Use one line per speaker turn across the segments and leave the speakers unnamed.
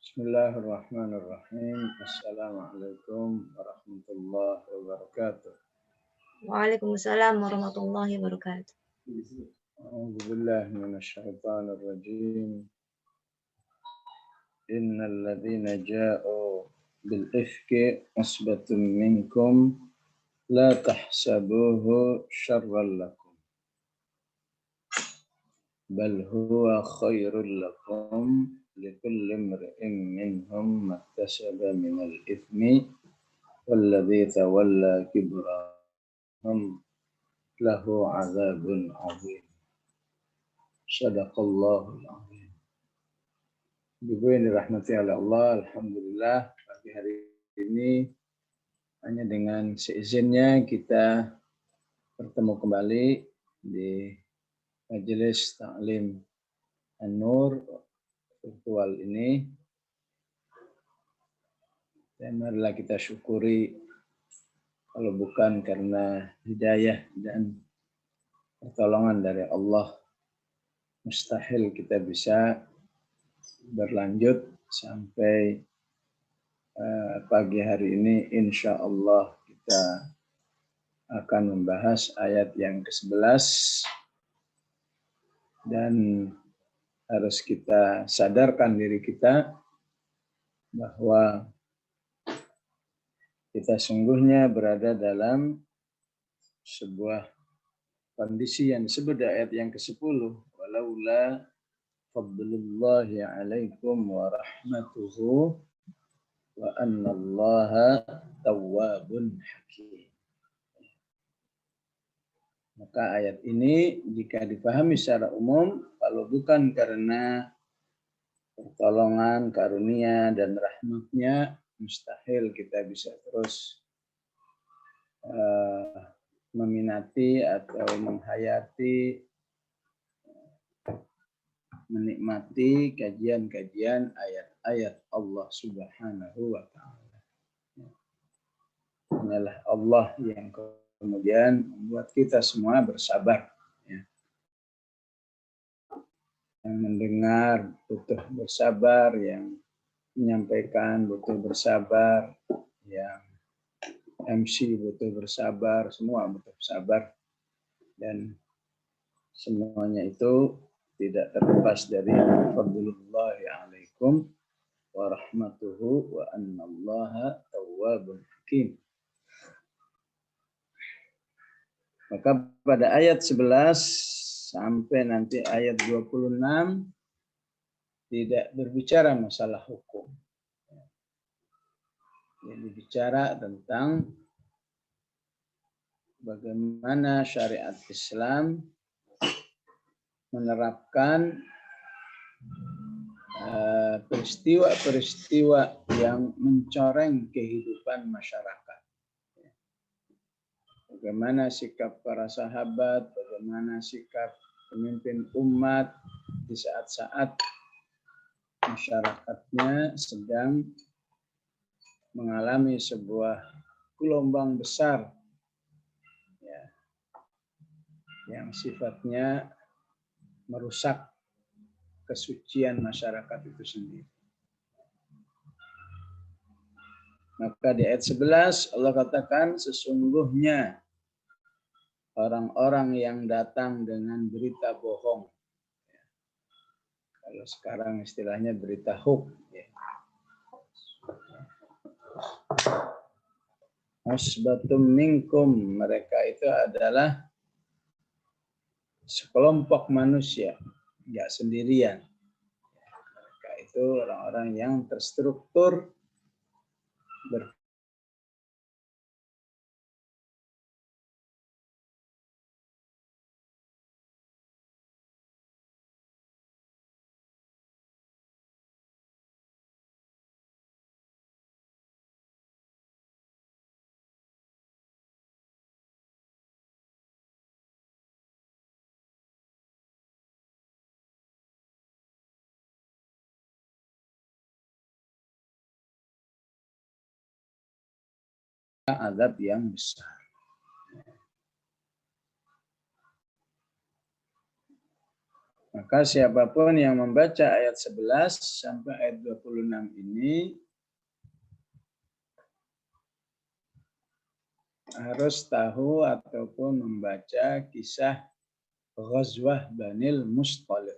Bismillahirrahmanirrahim. Assalamualaikum warahmatullahi wabarakatuh.
Waalaikumsalam warahmatullahi wabarakatuh.
A'udzu billahi minasyaitonir rajim. Innal ladzina ja'u bil ifki usbatun minkum la tahsabuhu syarran lakum bal huwa khairul lakum likulli imri'in minhum maktasaba minal itsmi walladzi tawalla kibrahum lahu azabun azim. Sadaqallahul azim. Ibu yang dirahmati oleh Allah, alhamdulillah pagi hari ini hanya dengan seizinnya kita bertemu kembali di majelis Ta'lim An-Nur virtual ini. Dan marilah kita syukuri, kalau bukan karena hidayah dan pertolongan dari Allah, mustahil kita bisa berlanjut sampai pagi hari ini. Insya Allah kita akan membahas ayat yang ke-11 dan harus kita sadarkan diri kita bahwa kita sungguhnya berada dalam sebuah kondisi yang disebut di ayat yang ke-10, walaula fadlullahi alaikum wa rahmatuhu wa annallaha tawwabun hakim. Maka ayat ini jika dipahami secara umum, kalau bukan karena pertolongan, karunia dan rahmatnya, mustahil kita bisa terus meminati atau menghayati, menikmati kajian-kajian ayat-ayat Allah Subhanahu wa Ta'ala. Inilah Allah yang kemudian membuat kita semua bersabar. Yang mendengar butuh bersabar, yang menyampaikan butuh bersabar, yang MC butuh bersabar, semua butuh bersabar. Dan semuanya itu tidak terlepas dari fadlullahi alaikum wa rahmatuhu wa annallaha tawwabun hakim. Maka pada ayat 11 sampai nanti ayat 26 tidak berbicara masalah hukum. Jadi bicara tentang bagaimana syariat Islam menerapkan peristiwa-peristiwa yang mencoreng kehidupan masyarakat. Bagaimana sikap para sahabat, bagaimana sikap pemimpin umat di saat-saat masyarakatnya sedang mengalami sebuah gelombang besar yang sifatnya merusak kesucian masyarakat itu sendiri. Maka di ayat 11 Allah katakan sesungguhnya orang-orang yang datang dengan berita bohong. Kalau sekarang istilahnya berita hoax. Usbatum minkum, mereka itu adalah sekelompok manusia, enggak sendirian. Mereka itu orang-orang yang terstruktur azab yang besar. Maka Maka siapapun yang membaca ayat 11 sampai ayat 26 ini harus tahu ataupun membaca kisah Ghazwah Banil Mustaliq.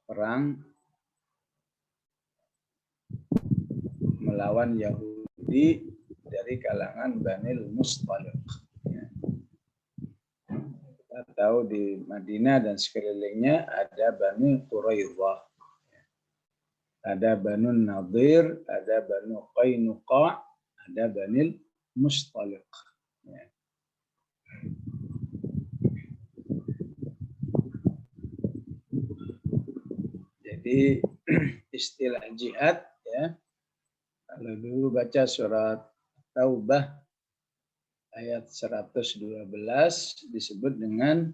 Perang melawan Yahudi dari kalangan Banil Mustaliq. Kita tahu di Madinah dan sekelilingnya ada Bani Quraidah, ada Banu Nadir, ada Banu Qainuqa, ada Banil Mustaliq. Jadi istilah jihad, ya, kalau dulu baca surat Taubah ayat 112 disebut dengan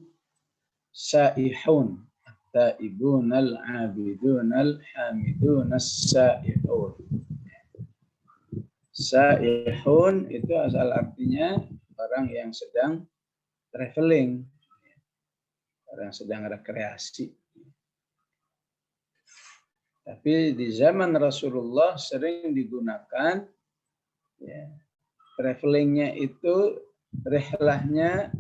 saihun, taibun al-abidun al-hamidun as-saihun. Saihun itu asal artinya orang yang sedang traveling, orang yang sedang rekreasi. Tapi di zaman Rasulullah sering digunakan, ya, travelingnya itu, rihlahnya,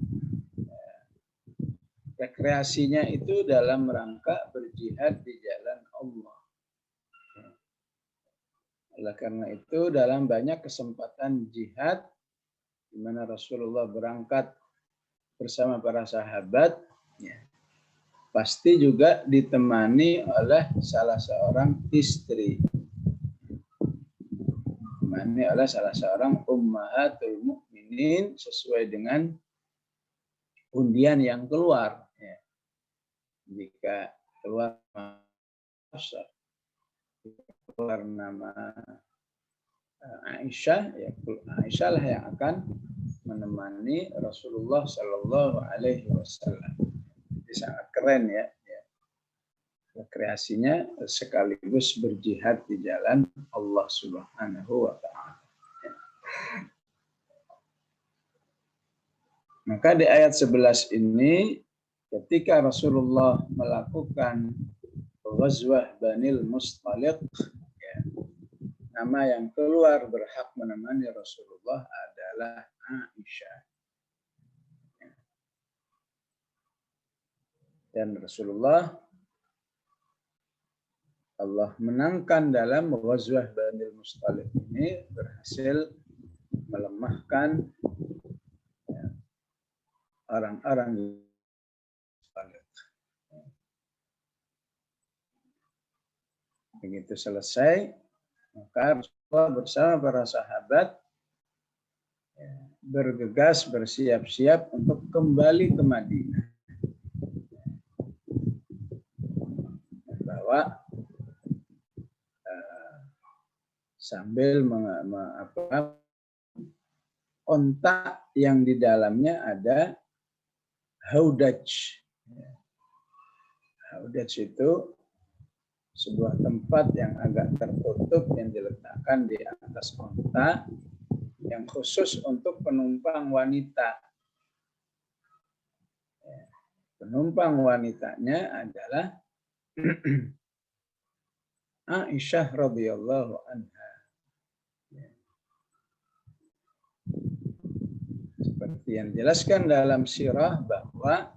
rekreasinya itu dalam rangka berjihad di jalan Allah. Oleh karena itu dalam banyak kesempatan jihad di mana Rasulullah berangkat bersama para sahabat, ya, pasti juga ditemani oleh salah seorang istri. Ditemani oleh salah seorang ummahatul mukminin sesuai dengan undian yang keluar. Ya. Jika keluar nama Aisyah, ya Aisyah lah yang akan menemani Rasulullah Shallallahu Alaihi Wasallam. Jadi sangat keren, ya. Rekreasinya sekaligus berjihad di jalan Allah Subhanahu Wa Taala. Maka di ayat 11 ini, ketika Rasulullah melakukan Ghazwah Banil Mustaliq, ya, nama yang keluar berhak menemani Rasulullah adalah Aisyah. Dan Rasulullah Allah menangkan dalam Ghazwah Banil Mustaliq ini, berhasil melemahkan, ya, orang-orang Mustaliq. Begitu selesai, maka Rasulullah bersama para sahabat, ya, bergegas bersiap-siap untuk kembali ke Madinah. Bahwa sambil ontak yang di dalamnya ada haudaj. Haudaj itu sebuah tempat yang agak tertutup yang diletakkan di atas onta yang khusus untuk penumpang wanita. Penumpang wanitanya adalah Aisyah radhiyallahu anha. Seperti yang dijelaskan dalam sirah bahwa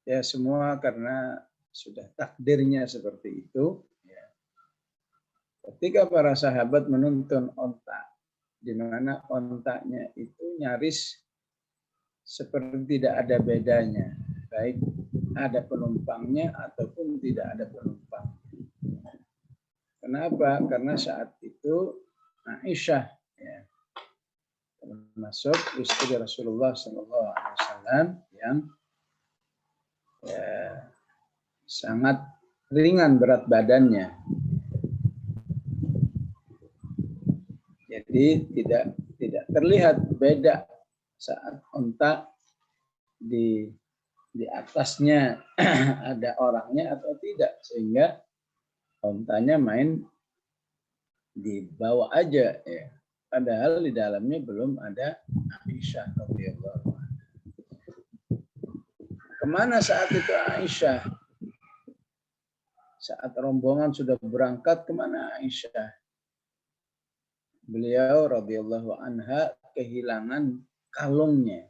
ya semua karena sudah takdirnya seperti itu, ya. Ketika para sahabat menuntun onta, di mana ontanya itu nyaris seperti tidak ada bedanya, baik ada penumpangnya ataupun tidak ada penumpang. Kenapa? Karena saat itu Aisyah, ya, termasuk istri Rasulullah SAW yang, ya, sangat ringan berat badannya. Jadi tidak terlihat beda saat onta di atasnya ada orangnya atau tidak, sehingga ontanya main di bawah aja, ya. Padahal di dalamnya belum ada Aisyah radhiyallahu anha. kemana saat itu Aisyah? Saat rombongan sudah berangkat, kemana Aisyah? Beliau radhiyallahu anha kehilangan kalungnya.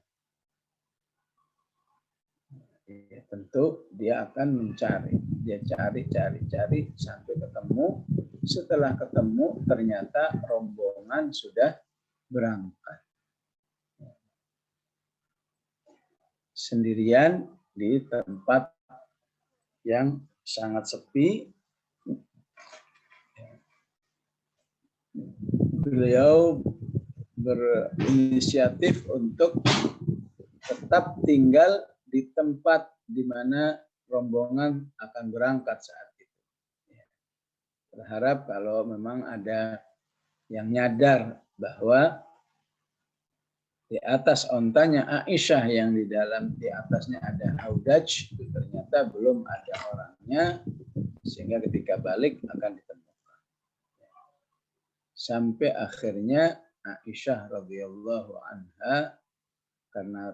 Ya, tentu dia akan mencari. Dia cari sampai ketemu. Setelah ketemu, ternyata rombongan sudah berangkat. Sendirian di tempat yang sangat sepi. Beliau berinisiatif untuk tetap tinggal di tempat di mana rombongan akan berangkat saat itu. Berharap kalau memang ada yang nyadar bahwa di atas ontanya Aisyah yang di atasnya ada haudaj, itu ternyata belum ada orangnya, sehingga ketika balik akan ditemukan. Sampai akhirnya Aisyah radhiyallahu anha karena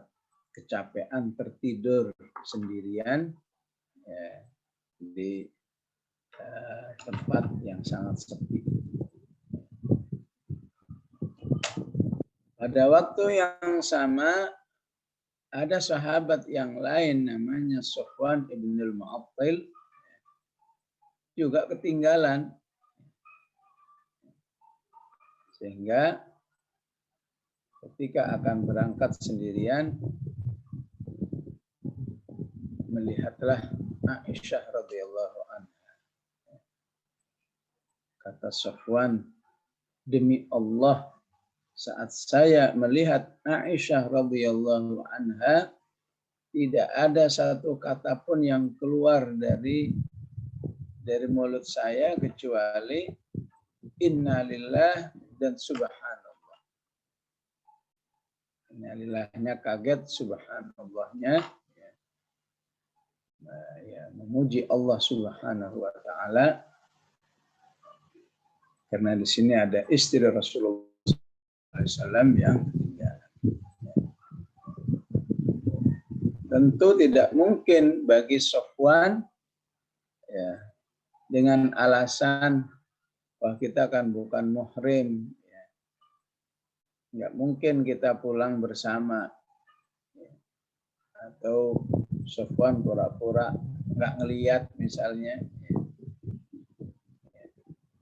kecapean tertidur sendirian di tempat yang sangat sepi. Pada waktu yang sama ada sahabat yang lain namanya Safwan ibn al-Mu'attil juga ketinggalan, sehingga ketika akan berangkat sendirian melihatlah Aisyah radhiyallahu anha. Kata Safwan, demi Allah, saat saya melihat Aisyah radhiyallahu anha, tidak ada satu kata pun yang keluar dari mulut saya kecuali innalillah dan subhanallah. Innalillahnya kaget, subhanallahnya ya, memuji Allah Subhanahu wa taala, karena di sini ada istri Rasulullah SAW yang ketinggalan. Tentu tidak mungkin bagi Safwan ya, dengan alasan bahwa kita kan bukan muhrim, ya, nggak mungkin kita pulang bersama, ya. Atau Safwan pura-pura nggak ngelihat misalnya, ya.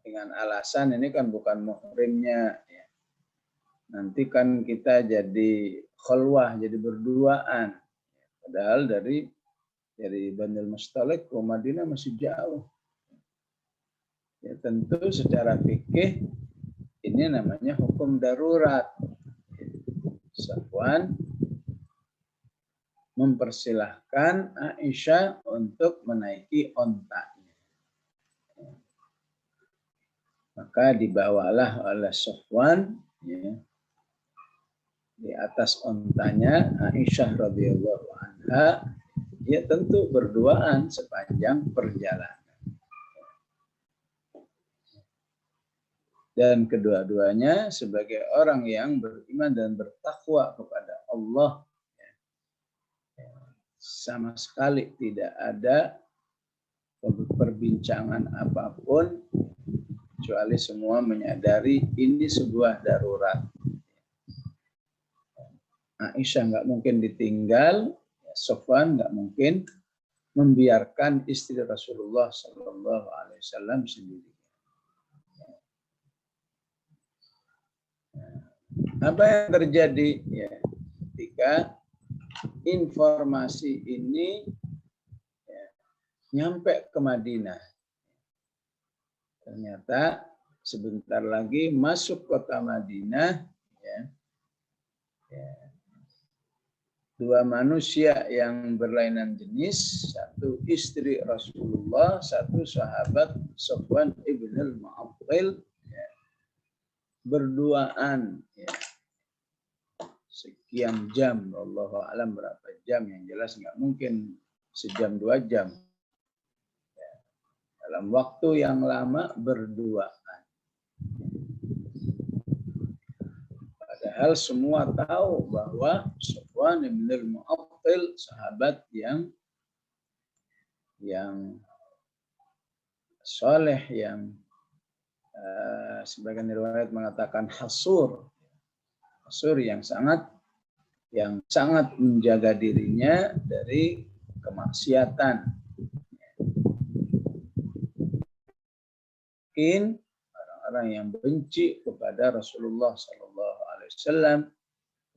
Dengan alasan ini kan bukan muhrimnya, ya. Nanti kan kita jadi khulwah, jadi berduaan. Padahal dari Banil Mustalik ke Madinah masih jauh. Ya, tentu secara fikih ini namanya hukum darurat. Safwan mempersilahkan Aisyah untuk menaiki ontanya. Maka dibawalah oleh Safwan, ya, di atas ontanya Aisyah radhiyallahu anha, ya tentu berduaan sepanjang perjalanan. Dan kedua-duanya sebagai orang yang beriman dan bertakwa kepada Allah, sama sekali tidak ada perbincangan apapun, kecuali semua menyadari ini sebuah darurat. Aisyah nggak mungkin ditinggal, Safwan nggak mungkin membiarkan istri Rasulullah Sallallahu Alaihi Wasallam sendiri. Apa yang terjadi ya, ketika informasi ini ya, nyampe ke Madinah? Ternyata sebentar lagi masuk kota Madinah, ya, dua manusia yang berlainan jenis, satu istri Rasulullah, satu sahabat Safwan ibn al-Mu'attil, ya, berduaan, ya, sekian jam, wallahu a'lam berapa jam, yang jelas nggak mungkin sejam 2 jam. Ya, dalam waktu yang lama berduaan. Padahal semua tahu bahwa Safwan bin al-Mu'attal sahabat yang soleh, yang sebagian riwayat mengatakan hasur yang sangat menjaga dirinya dari kemaksiatan. Mungkin orang-orang yang benci kepada Rasulullah SAW,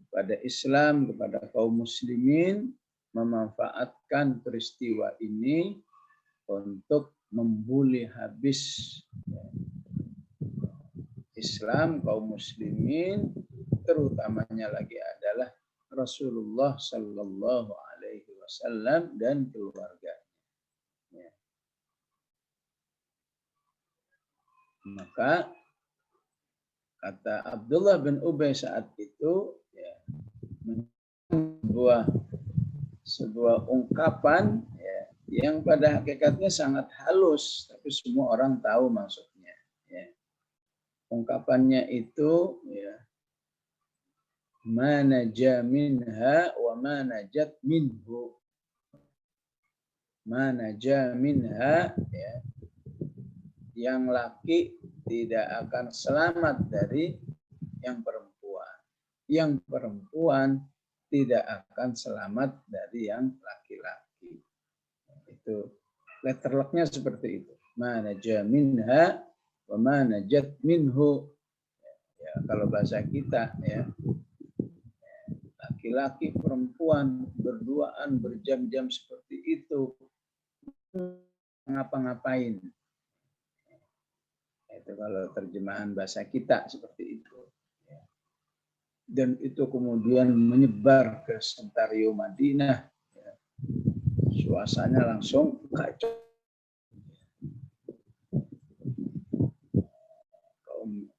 kepada Islam, kepada kaum muslimin, memanfaatkan peristiwa ini untuk membuli habis Islam, kaum muslimin, terutamanya lagi adalah Rasulullah Sallallahu Alaihi Wasallam dan keluarganya. Maka kata Abdullah bin Ubay saat itu, sebuah ungkapan yang pada hakikatnya sangat halus, tapi semua orang tahu maksudnya. Ungkapannya itu, ma naja minha wa ma najat minhu. Ma naja minha, yang laki tidak akan selamat dari yang perempuan. Yang perempuan tidak akan selamat dari yang laki-laki. Itu letter luck-nya seperti itu. Ma naja minha wa ma najat minhu. Kalau bahasa kita, laki-laki perempuan berduaan berjam-jam seperti itu, ngapa-ngapain. Itu kalau terjemahan bahasa kita seperti itu. Dan itu kemudian menyebar ke Sentario Madinah. Suasananya langsung kacau.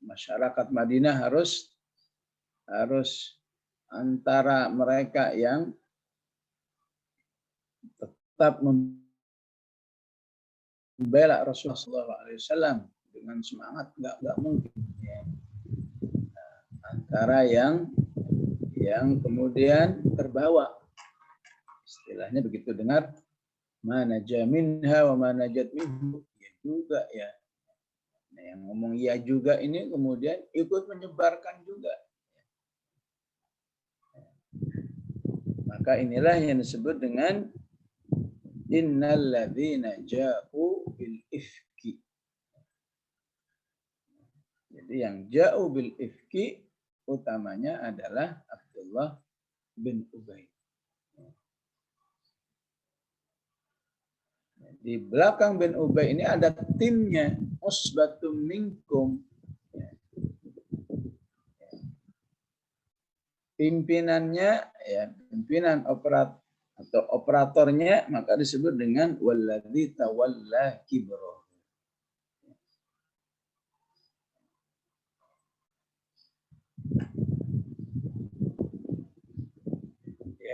Masyarakat Madinah harus antara mereka yang tetap membela Rasulullah SAW dengan semangat, nggak mungkin. Antara yang kemudian terbawa, istilahnya begitu dengar mana jaminha wa mana najat minhu, ya juga ya. Nah, yang ngomong ya juga ini kemudian ikut menyebarkan juga. Maka inilah yang disebut dengan innal ladzina ja'u bil ifki. Jadi yang ja'u bil ifki utamanya adalah Abdullah bin Ubay. Di belakang bin Ubay ini ada timnya, usbatum minkum. Pimpinannya, pimpinan operatornya, maka disebut dengan walladzi tawalla kibro.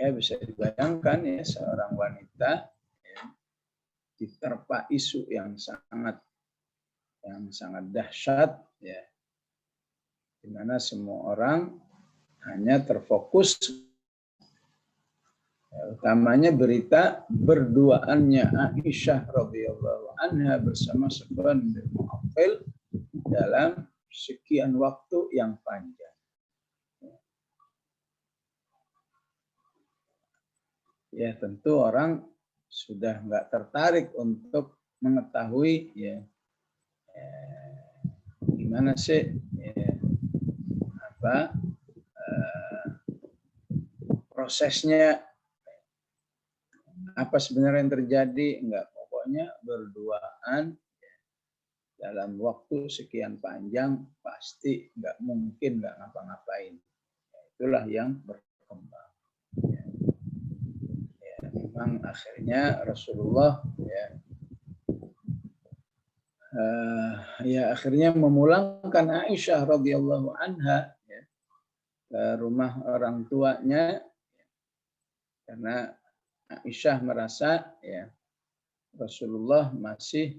Bisa dibayangkan seorang wanita diterpa isu yang sangat dahsyat, di mana semua orang hanya terfokus, utamanya berita berduaannya Aisyah radhiyallahu anha bersama Safwan bin Mu'attal dalam sekian waktu yang panjang. Ya tentu orang sudah nggak tertarik untuk mengetahui gimana sih prosesnya, apa sebenarnya yang terjadi. Enggak, pokoknya berduaan dalam waktu sekian panjang pasti nggak mungkin nggak ngapa-ngapain. Itulah yang berkembang. Memang akhirnya Rasulullah akhirnya memulangkan Aisyah radhiyallahu anha ke rumah orang tuanya, karena Aisyah merasa Rasulullah masih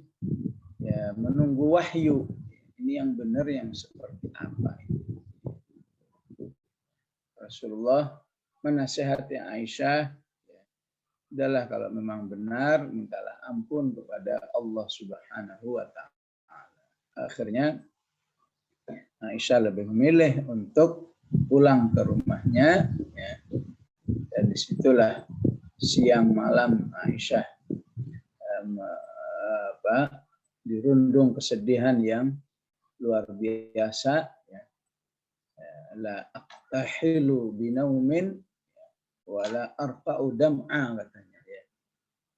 menunggu wahyu. Ini yang benar yang seperti apa. Rasulullah menasihati Aisyah, adalah kalau memang benar, mintalah ampun kepada Allah Subhanahu wa Ta'ala. Akhirnya Aisyah lebih memilih untuk pulang ke rumahnya, ya. Dan disitulah siang malam Aisyah dirundung kesedihan yang luar biasa. Ya. La aqtahilu binaumin wala arqa'u dam'a, katanya. Ya.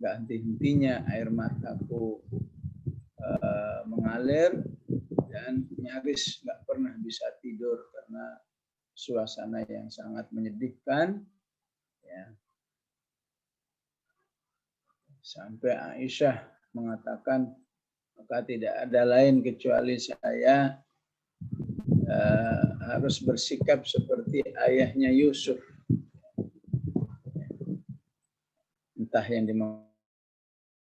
Gak henti-hentinya air mataku mengalir dan nyaris nggak pernah bisa tidur karena suasana yang sangat menyedihkan, ya. Sampai Aisyah mengatakan, maka tidak ada lain kecuali saya harus bersikap seperti ayahnya Yusuf, entah yang dimaksud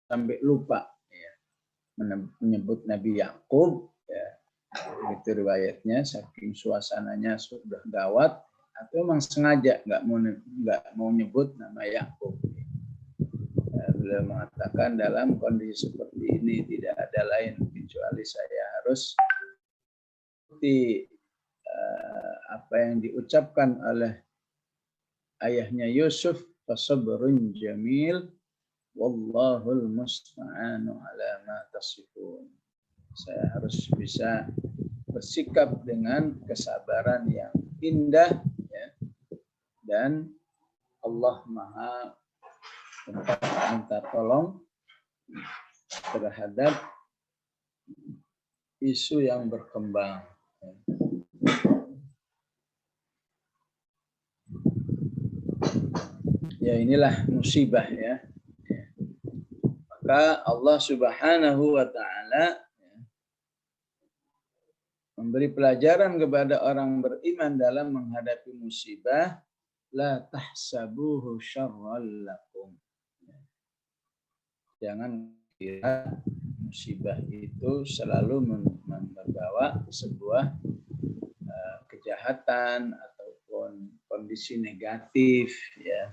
sampai lupa, ya, menyebut Nabi Yakub, ya. Itu riwayatnya, saking suasananya sudah gawat, atau memang sengaja nggak mau nyebut nama Yakub. Beliau mengatakan dalam kondisi seperti ini tidak ada lain kecuali saya harus seperti apa yang diucapkan oleh ayahnya Yusuf, fasabrun jamil wallahul musta'anu ala ma tasifun. Saya harus bisa bersikap dengan kesabaran yang indah, ya, dan Allah Maha minta tolong terhadap isu yang berkembang. Ya, inilah musibah, ya. Maka Allah Subhanahu wa Ta'ala memberi pelajaran kepada orang beriman dalam menghadapi musibah. La tahsabuhu syarran lakum. Jangan kira musibah itu selalu membawa sebuah kejahatan ataupun kondisi negatif, ya.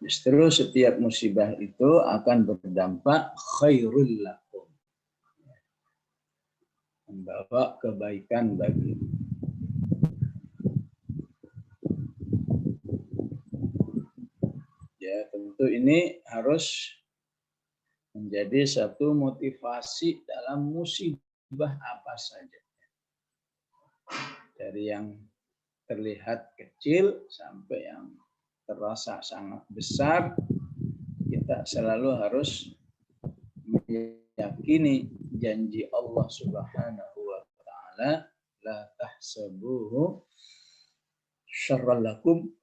Justru setiap musibah itu akan berdampak khairul lakum, membawa kebaikan bagi. Ya, tentu ini harus menjadi satu motivasi dalam musibah apa saja. Dari yang terlihat kecil sampai yang terasa sangat besar, kita selalu harus meyakini janji Allah Subhanahu wa Ta'ala, la tahsabuhu syarran lakum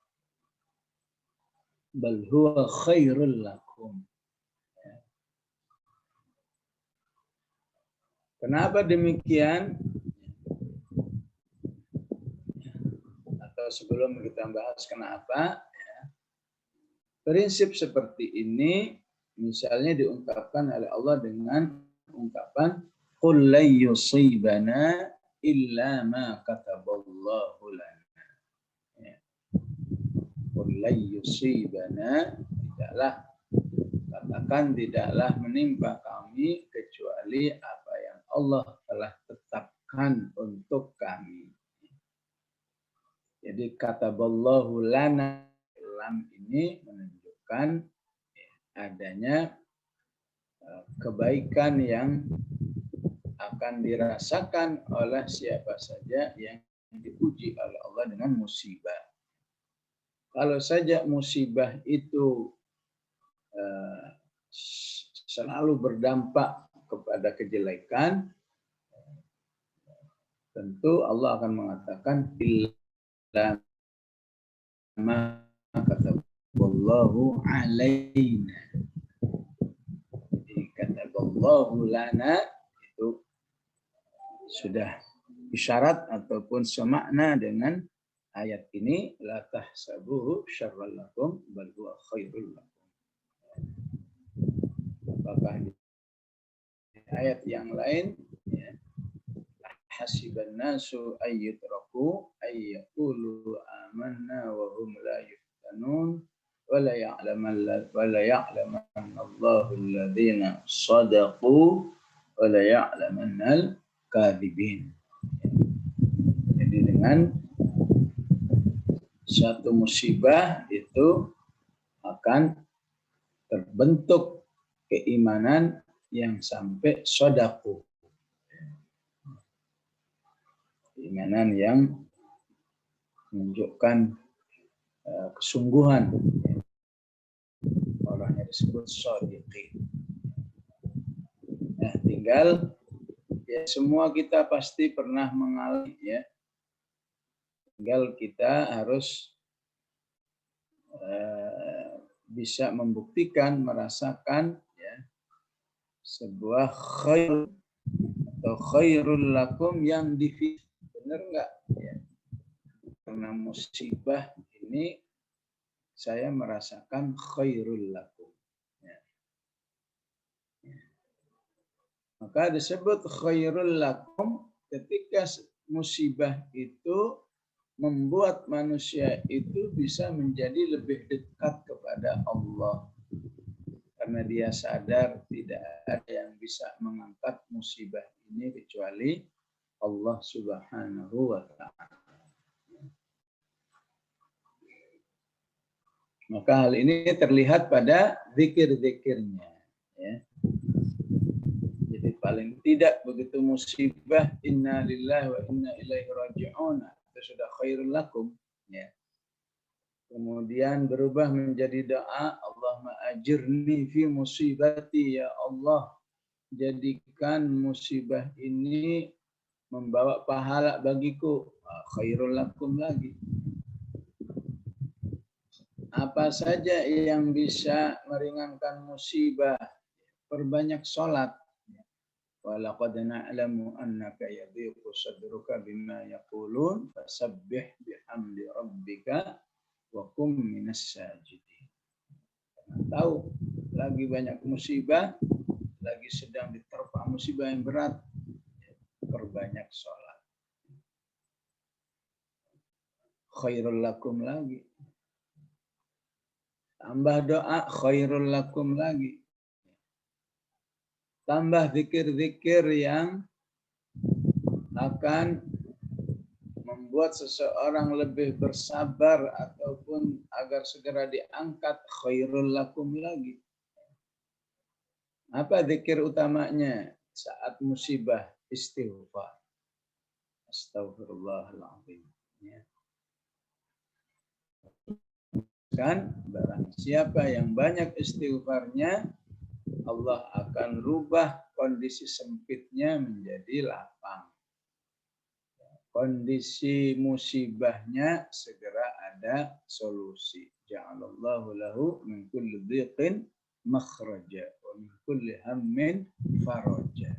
bal huwa khairul lakum. Kenapa demikian? Atau sebelum kita bahas kenapa, ya, prinsip seperti ini misalnya diungkapkan oleh Allah dengan ungkapan qul la yusibana illa ma kataballahu lana. Ya. Qul la yusibana, tidaklah menimpa kami kecuali apa yang Allah telah tetapkan untuk kami. Jadi kataballahu lana, lam ini menunjukkan adanya kebaikan yang akan dirasakan oleh siapa saja yang dipuji oleh Allah dengan musibah. Kalau saja musibah itu selalu berdampak kepada kejelekan, tentu Allah akan mengatakan illa ma kataballahu alaina. Jadi kataballahu lana itu sudah isyarat ataupun semakna dengan ayat ini, la tahsabuhu syarran lakum bal huwa khairul lakum. Apakah di ayat yang lain, ya, hasiban nasu ayyutraku ayyaqulu amanna wa hum la yuftanun wa la ya'lamanna Allahu alladhina sadaqu wa la ya'lamanna al-kadhibin. Jadi dengan satu musibah itu akan terbentuk keimanan yang sampai sodaku. Keimanan yang menunjukkan kesungguhan. Orangnya disebut shodiqin. Nah, tinggal ya semua kita pasti pernah mengalami ya. Tinggal kita harus bisa membuktikan, merasakan ya sebuah khair atau khairul lakum yang difilm. Benar enggak? Ya. Karena musibah ini saya merasakan khairul lakum. Ya. Ya. Maka disebut khairul lakum ketika musibah itu membuat manusia itu bisa menjadi lebih dekat kepada Allah. Karena dia sadar tidak ada yang bisa mengangkat musibah ini kecuali Allah Subhanahu wa ta'ala. Maka hal ini terlihat pada zikir-zikirnya. Ya. Jadi paling tidak begitu musibah, inna lillahi wa inna ilaihi raji'un, itu sudah khairul lakum. Ya. Kemudian berubah menjadi doa, Allahumma ajirni fi musibati, ya Allah, jadikan musibah ini membawa pahala bagiku, khairul lakum lagi. Apa saja yang bisa meringankan musibah, perbanyak sholat. Walaqad na'lamu annaka yadhiqu sadruka bima yaqulun fasabbih bihamdi rabbika wa kum minas sajidin. Karena tahu lagi banyak musibah, lagi sedang diterpa musibah yang berat, perbanyak sholat. Khairul lakum lagi. Tambah doa, khairul lakum lagi. Tambah zikir-zikir yang akan membuat seseorang lebih bersabar ataupun agar segera diangkat, khairul lakum lagi. Apa zikir utamanya saat musibah? Istighfar. Astaghfirullahaladzim. Ya. Kan barang siapa yang banyak istighfarnya, Allah akan rubah kondisi sempitnya menjadi lapang. Kondisi musibahnya segera ada solusi. Ja'alallahu lahu min kulli dhiqin makhraja wa min kulli hammin faraja.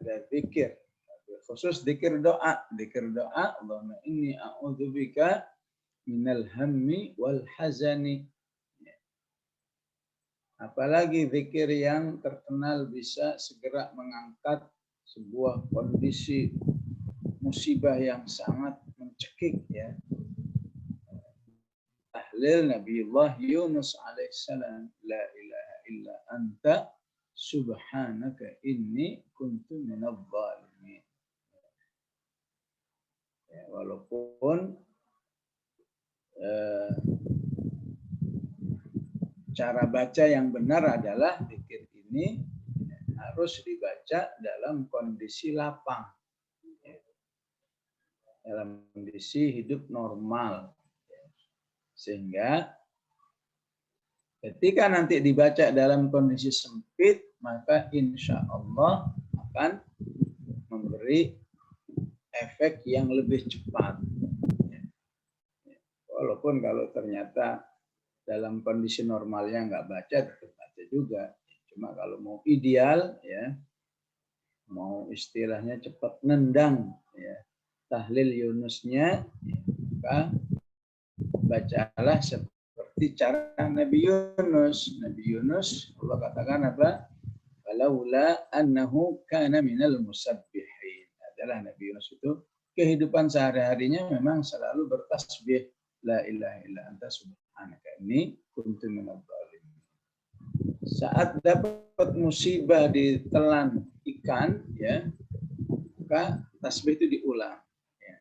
Ada zikir, khusus zikir doa. Zikir doa, Allahumma inni a'udzubika minal hammi wal hazani. Apalagi zikir yang terkenal bisa segera mengangkat sebuah kondisi musibah yang sangat mencekik ya. Tahlil Nabiullah Yunus alaihissalam, la ilaha illa anta subhanaka inni kuntu minadh dhalimin. Ya, walaupun cara baca yang benar adalah zikir ini harus dibaca dalam kondisi lapang, dalam kondisi hidup normal, sehingga ketika nanti dibaca dalam kondisi sempit, maka insya Allah akan memberi efek yang lebih cepat. Walaupun kalau ternyata dalam kondisi normalnya nggak baca, tetap baca juga. Cuma kalau mau ideal, ya, mau istilahnya cepat nendang, ya, tahlil Yunusnya, ya, maka bacalah seperti cara Nabi Yunus. Nabi Yunus, Allah katakan apa? Falaula annahu kana minal musabbihin. Adalah Nabi Yunus itu kehidupan sehari-harinya memang selalu bertasbih. La ilaha illa anta subhanaka inni kuntu minadh dhalimin. Saat dapat musibah ditelan ikan, ya, maka tasbih itu diulang. Ya.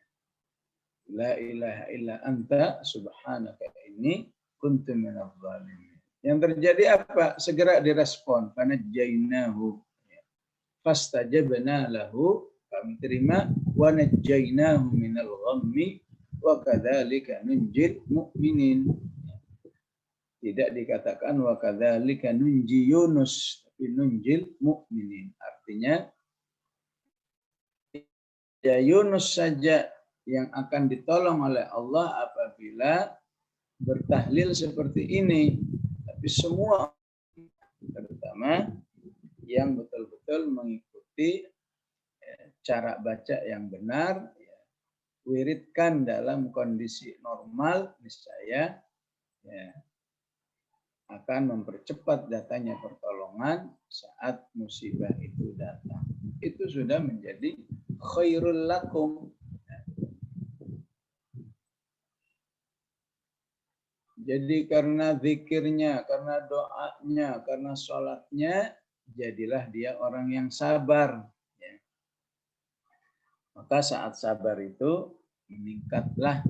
La ilaha illa anta subhanaka inni kuntu minadh dhalimin. Yang terjadi apa? Segera direspon. Fanajjainahu. Fastajabna lahu. Kami terima. Wa najjainahu minal ghammi. Wa kadzalika nunjil mu'minin. Tidak dikatakan wa kadzalika nunji Yunus, tapi nunjil mu'minin. Artinya ya Yunus saja yang akan ditolong oleh Allah apabila bertahlil seperti ini. Tapi semua, terutama yang betul-betul mengikuti cara baca yang benar, ya, wiridkan dalam kondisi normal, niscaya ya, akan mempercepat datangnya pertolongan saat musibah itu datang. Itu sudah menjadi khairul lakum. Jadi karena zikirnya, karena doanya, karena sholatnya, jadilah dia orang yang sabar. Ya. Maka saat sabar itu meningkatlah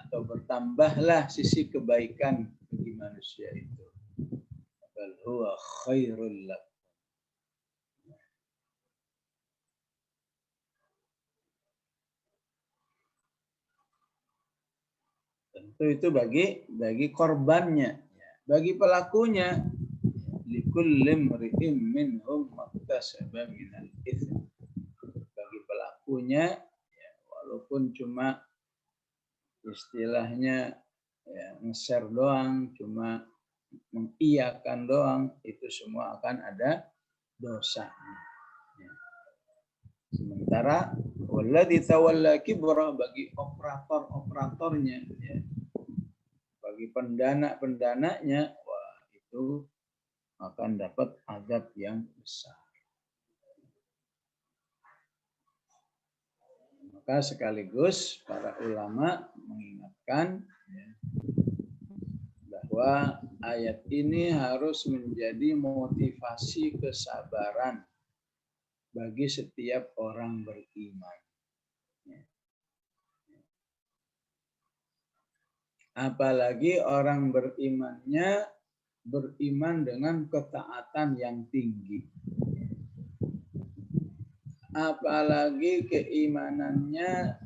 atau bertambahlah sisi kebaikan bagi manusia itu. Bal huwa khairul lakum. Tentu itu bagi korbannya, bagi pelakunya. Likulli mri'in minhum maktasaba minal itsm. Bagi pelakunya, ya, walaupun cuma istilahnya ya, nge-share doang, cuma mengiyakan doang, itu semua akan ada dosanya. Ya. Sementara walladzi tawalla kibra, bagi operator-operatornya, ya, bagi pendana-pendananya, wah itu akan dapat azab yang besar. Maka sekaligus para ulama mengingatkan, ya, bahwa ayat ini harus menjadi motivasi kesabaran bagi setiap orang beriman. Apalagi orang berimannya beriman dengan ketaatan yang tinggi. Apalagi keimanannya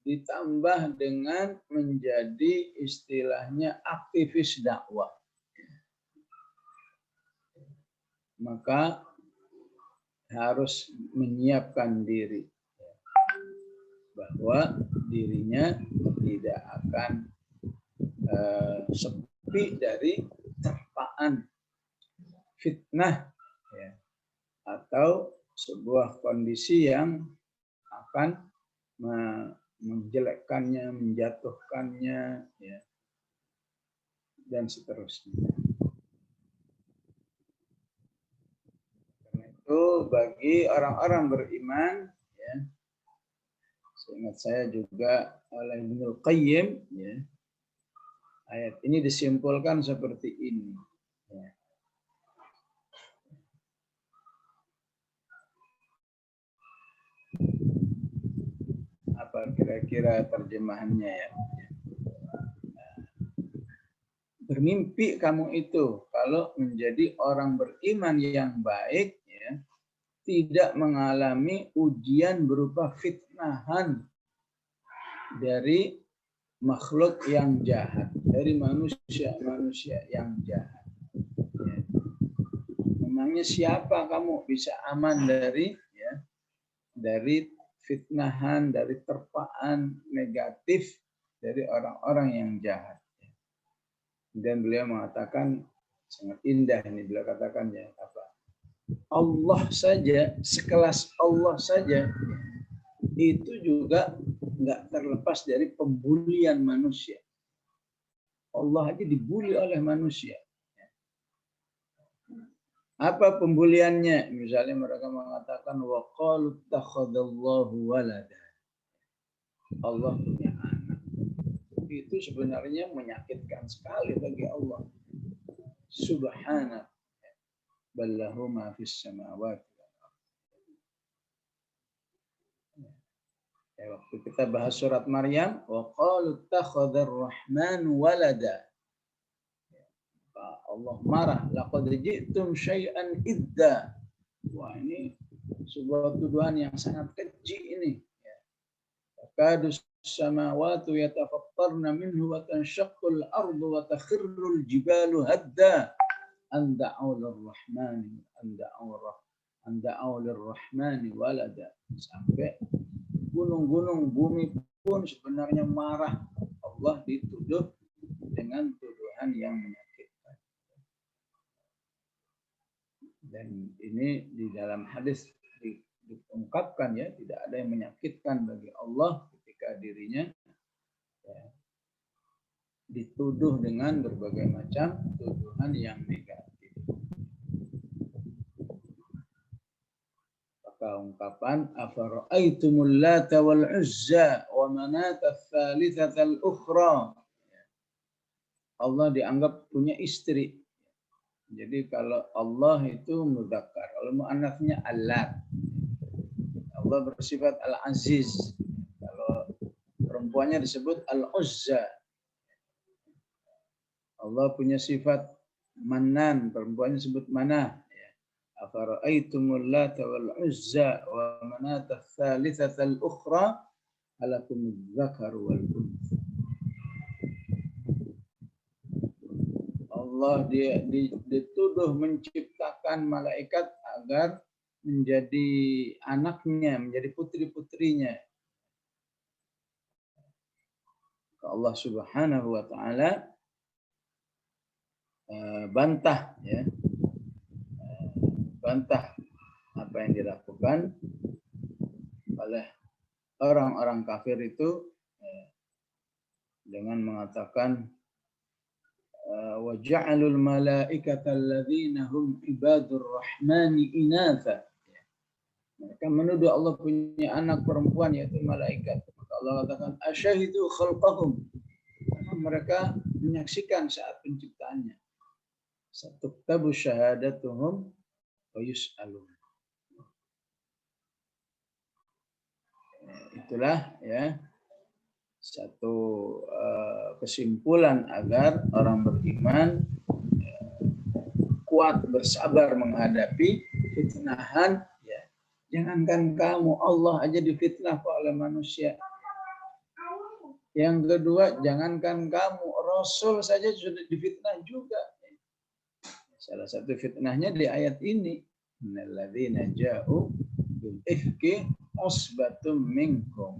ditambah dengan menjadi istilahnya aktivis dakwah. Maka harus menyiapkan diri bahwa dirinya tidak akan sepi dari terpaan fitnah, ya, atau sebuah kondisi yang akan menjelekkannya, menjatuhkannya, ya, dan seterusnya. Karena itu bagi orang-orang beriman, ya, seingat saya juga oleh Ibnul Qayyim, ya, ayat ini disimpulkan seperti ini. Ya. Apa kira-kira terjemahannya, ya? Bermimpi kamu itu kalau menjadi orang beriman yang baik, ya, tidak mengalami ujian berupa fitnahan dari makhluk yang jahat, dari manusia yang jahat. Ya. Memangnya siapa kamu bisa aman dari, ya, dari fitnahan, dari terpaan negatif dari orang-orang yang jahat. Dan beliau mengatakan sangat indah ini, beliau katakan, ya, apa? Allah saja, sekelas Allah saja, itu juga nggak terlepas dari pembulian manusia. Allah aja dibuli oleh manusia. Apa pembuliannya? Misalnya mereka mengatakan wa qalu takhadallahu walada. Allah punya anak. Itu sebenarnya menyakitkan sekali bagi Allah. Subhana ballahu ma fis samawati. Waktu kita bahas surat Maryam, wa qalu takhadar rahman walada. Allah marah, laqad ji'tum syai'an idda. Wah, ini sebuah tuduhan yang sangat keji ini. Takadu samawati yatafattarna minhu wa tanshaqqul ardu wa takhirrul jibalu hadda an da'u lirrahmani an da'u lirrahmani walada. Sampai gunung-gunung bumi pun sebenarnya marah. Allah dituduh dengan tuduhan yang menyakitkan. Dan ini di dalam hadis diungkapkan ya, tidak ada yang menyakitkan bagi Allah ketika dirinya dituduh dengan berbagai macam tuduhan yang negatif. Maka ungkapan afara'aitumul lata wal uzza wa manata tsalitsata al ukhra. Allah dianggap punya istri. Jadi kalau Allah itu mudzakkar, kalau muannats-nya Allat. Allah bersifat Al-Aziz. Kalau perempuannya disebut Al-Uzza. Allah punya sifat Manan, perempuannya disebut Manah. Afara'aitumul Lata wal Uzza wa Manata tsalitsata al-ukhra alakumudz dzakaru wal untha. Allah dituduh menciptakan malaikat agar menjadi anaknya, menjadi putri-putrinya. Allah Subhanahu wa taala bantah ya. Bantah apa yang dilakukan oleh orang-orang kafir itu dengan mengatakan wa ja'alul malaikata alladzina hum ibadur rahmani inatha. Mereka menuduh Allah punya anak perempuan yaitu malaikat. Maka Allah katakan asyahidu khalqahum. Mereka menyaksikan saat penciptaannya. Satuktabu syahadatuhum wa yus'alun. Itulah ya satu kesimpulan agar orang beriman kuat bersabar menghadapi fitnahan. Ya. Jangankan kamu, Allah aja difitnah oleh manusia. Yang kedua, jangankan kamu, Rasul saja sudah difitnah juga. Salah satu fitnahnya di ayat ini. Innalladzina ja'u bil ifki usbatum minkum.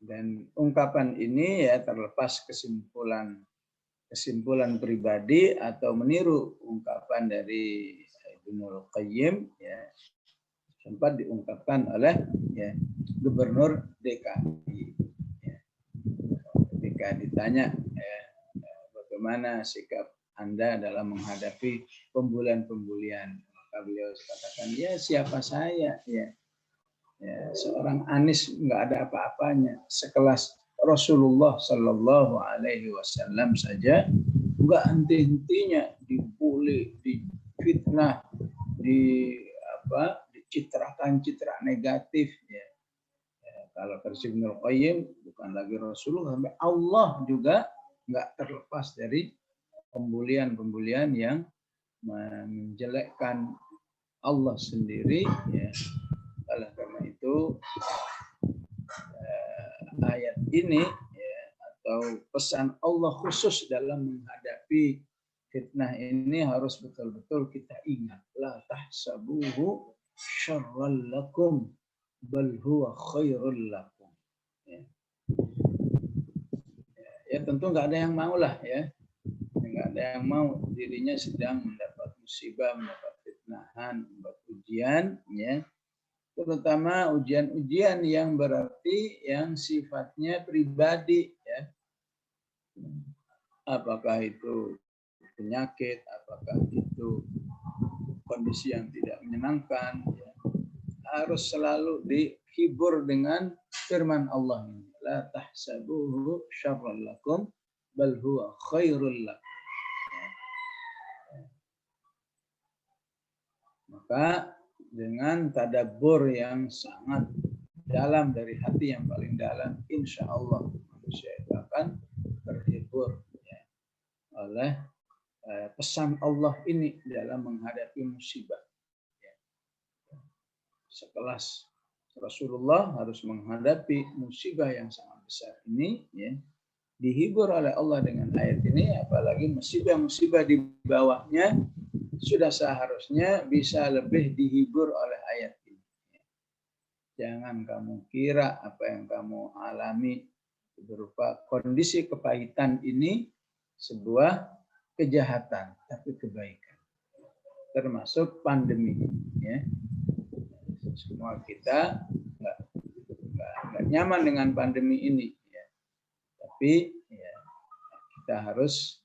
Dan ungkapan ini ya terlepas kesimpulan pribadi atau meniru ungkapan dari Ibnul Qayyim ya sempat diungkapkan oleh ya Gubernur DKI ya. Ketika ditanya ya, bagaimana sikap Anda dalam menghadapi pembulian-pembulian, maka beliau katakan ya siapa saya ya. Ya, seorang Anis nggak ada apa-apanya, sekelas Rasulullah Shallallahu Alaihi Wasallam saja nggak henti-hentinya dibully, difitnah, dicitrakan citra negatif. Ya. Kalau versi Ibnul Qayyim bukan lagi Rasulullah, sampai Allah juga nggak terlepas dari pembulian-pembulian yang menjelekkan Allah sendiri. Ya. Oleh karena itu ayat ini ya, atau pesan Allah khusus dalam menghadapi fitnah ini harus betul-betul kita ingat. La tahsabuhu syarran lakum bal huwa khairul lakum. Ya tentu nggak ada yang mau lah ya. Nggak ada yang mau dirinya sedang mendapat musibah, mendapat fitnahan, mendapat ujian ya. Terutama ujian-ujian yang berarti yang sifatnya pribadi ya. apakah itu penyakit, apakah itu kondisi yang tidak menyenangkan, ya, harus selalu dihibur dengan firman Allah ini. La tahsabuhu syarran lakum bal huwa khairul lakum. Maka dengan tadabbur yang sangat dalam dari hati yang paling dalam, insya Allah manusia itu akan terhibur, ya, oleh pesan Allah ini dalam menghadapi musibah. Ya. Sekelas Rasulullah harus menghadapi musibah yang sangat besar ini, ya, dihibur oleh Allah dengan ayat ini, apalagi musibah-musibah di bawahnya sudah seharusnya bisa lebih dihibur oleh ayat ini. Jangan kamu kira apa yang kamu alami berupa kondisi kepahitan ini sebuah kejahatan, tapi kebaikan. Termasuk pandemi ini. Ya. Semua kita nggak nyaman dengan pandemi ini. Ya. Tapi ya, kita harus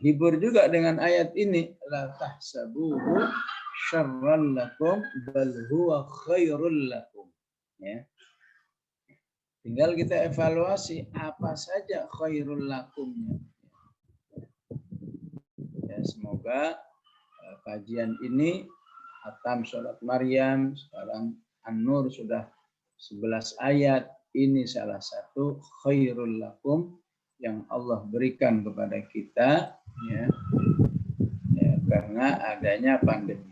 hibur juga dengan ayat ini, la tahsabuhu syarran lakum bal huwa khairul lakum. Ya. Tinggal kita evaluasi apa saja khairul lakumnya. Ya, semoga kajian ini Khatam Surat Maryam, sekarang An-Nur sudah 11 ayat, ini salah satu khairul lakum yang Allah berikan kepada kita, ya, karena adanya pandemi.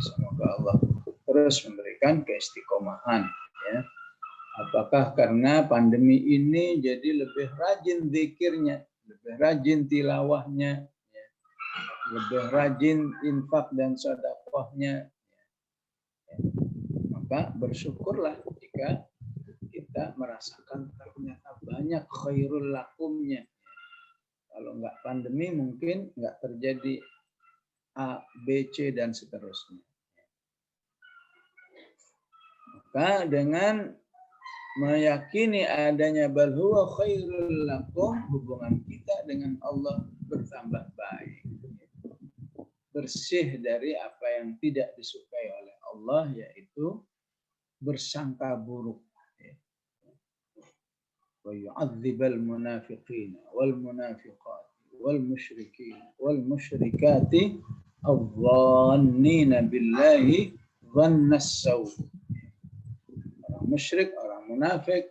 Semoga Allah terus memberikan keistiqomahan. Ya. Apakah karena pandemi ini jadi lebih rajin zikirnya, lebih rajin tilawahnya, ya, lebih rajin infak dan sedekahnya. Ya. Maka bersyukurlah jika kita merasakan ternyata banyak khairul lakumnya. Kalau nggak pandemi mungkin nggak terjadi A, B, C, dan seterusnya. Maka dengan meyakini adanya bal huwa khairul lakum, hubungan kita dengan Allah bertambah baik. Bersih dari apa yang tidak disukai oleh Allah, yaitu bersangka buruk. وَيُعَذِّبَ الْمُنَافِقِينَ وَالْمُنَافِقَاتِ وَالْمُشْرِكِينَ وَالْمُشْرِكَاتِ الظَّانِّينَ بِاللَّهِ ظَنَّ السَّوْءِ. Orang musyrik, orang munafik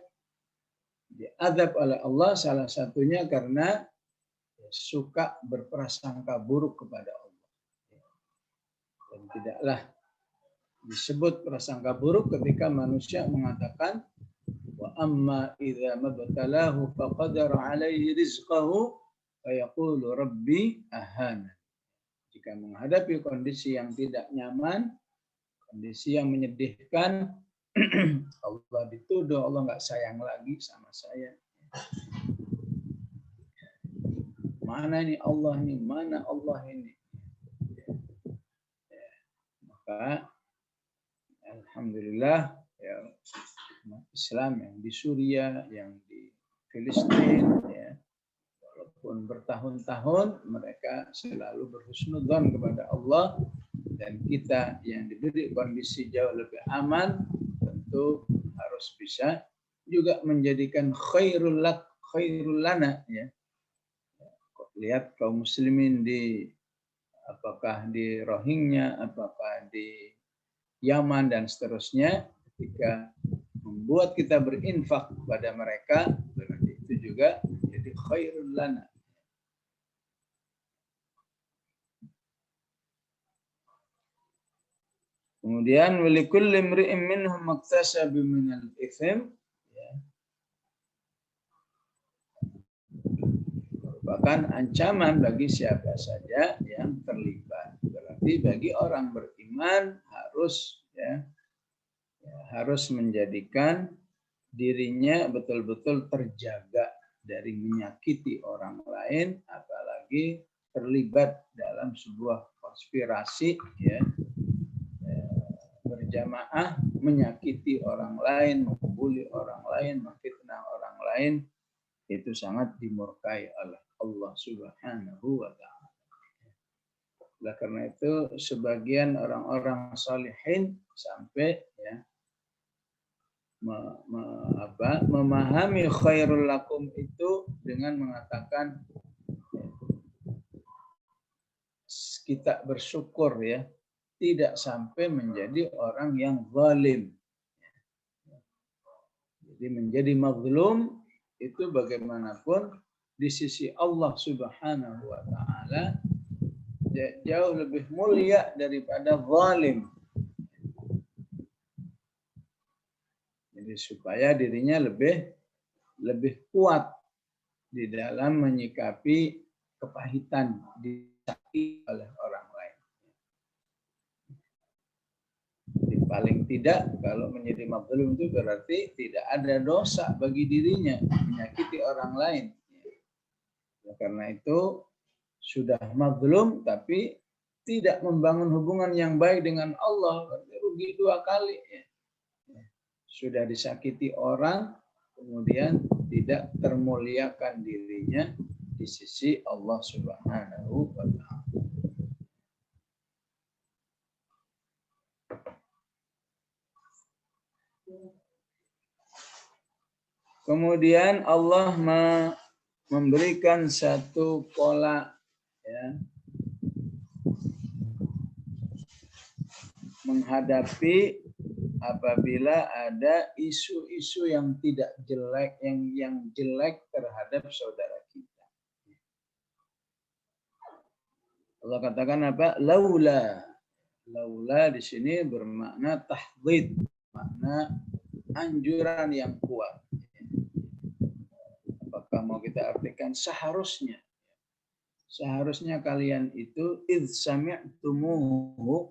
diazab oleh Allah salah satunya karena suka berprasangka buruk kepada Allah. Dan tidaklah disebut prasangka buruk ketika manusia mengatakan wa amma idza mabtalahu faqadara alaihi rizqahu fayaqulu rabbi ahana. Jika menghadapi kondisi yang tidak nyaman, kondisi yang menyedihkan, Allah dituduh Allah nggak sayang lagi sama saya. Mana ini Allah ini? Mana Allah ini? Ya. Maka alhamdulillah ya, Islam yang di Suriah, yang di Filistin, ya, walaupun bertahun-tahun mereka selalu berhusnudzon kepada Allah, dan kita yang diberi kondisi jauh lebih aman tentu harus bisa juga menjadikan khairul lana, ya. Lihat kaum muslimin di apakah di Rohingya, apakah di Yaman dan seterusnya, ketika membuat kita berinfak kepada mereka, berarti itu juga jadi khairul lana. Kemudian walikulli imri'in minhum maktasaba minal itsm, ya, merupakan ancaman bagi siapa saja yang terlibat. Berarti bagi orang beriman harus, ya, harus menjadikan dirinya betul-betul terjaga dari menyakiti orang lain, apalagi terlibat dalam sebuah konspirasi, ya, berjamaah menyakiti orang lain, membuli orang lain, memfitnah orang lain, itu sangat dimurkai oleh Allah Subhanahu wa ta'ala. Oleh karena itu sebagian orang-orang salihin sampai ya memahami khairul lakum itu dengan mengatakan kita bersyukur ya, tidak sampai menjadi orang yang zalim. Jadi menjadi mazlum itu bagaimanapun di sisi Allah Subhanahu wa ta'ala jauh lebih mulia daripada zalim. Jadi supaya dirinya lebih kuat di dalam menyikapi kepahitan disakiti oleh orang lain. Jadi paling tidak kalau menjadi mazlum itu berarti tidak ada dosa bagi dirinya menyakiti orang lain. Karena itu sudah mazlum tapi tidak membangun hubungan yang baik dengan Allah, rugi dua kali. Sudah disakiti orang, kemudian tidak termuliakan dirinya di sisi Allah Subhanahu wa ta'ala. Kemudian Allah memberikan satu pola ya, menghadapi apabila ada isu-isu yang tidak jelek, yang jelek terhadap saudara kita. Allah katakan apa? Laula. Laula di sini bermakna tahdhid, makna anjuran yang kuat. Apakah mau kita artikan seharusnya? Seharusnya kalian itu idz sami'tumuhu,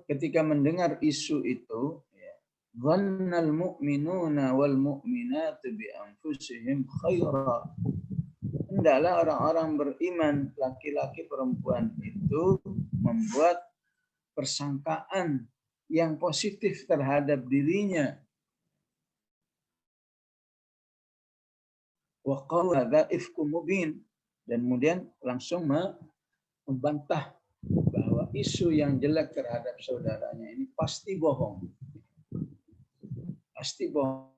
ketika mendengar isu itu, dhannal mu'minuna wal mu'minatu bi anfusihim khaira. Hendaklah orang-orang beriman, laki-laki perempuan itu membuat persangkaan yang positif terhadap dirinya. Wa qalu hadza ifkum mubin, dan kemudian langsung membantah bahwa isu yang jelek terhadap saudaranya ini pasti bohong. Pasti bohong.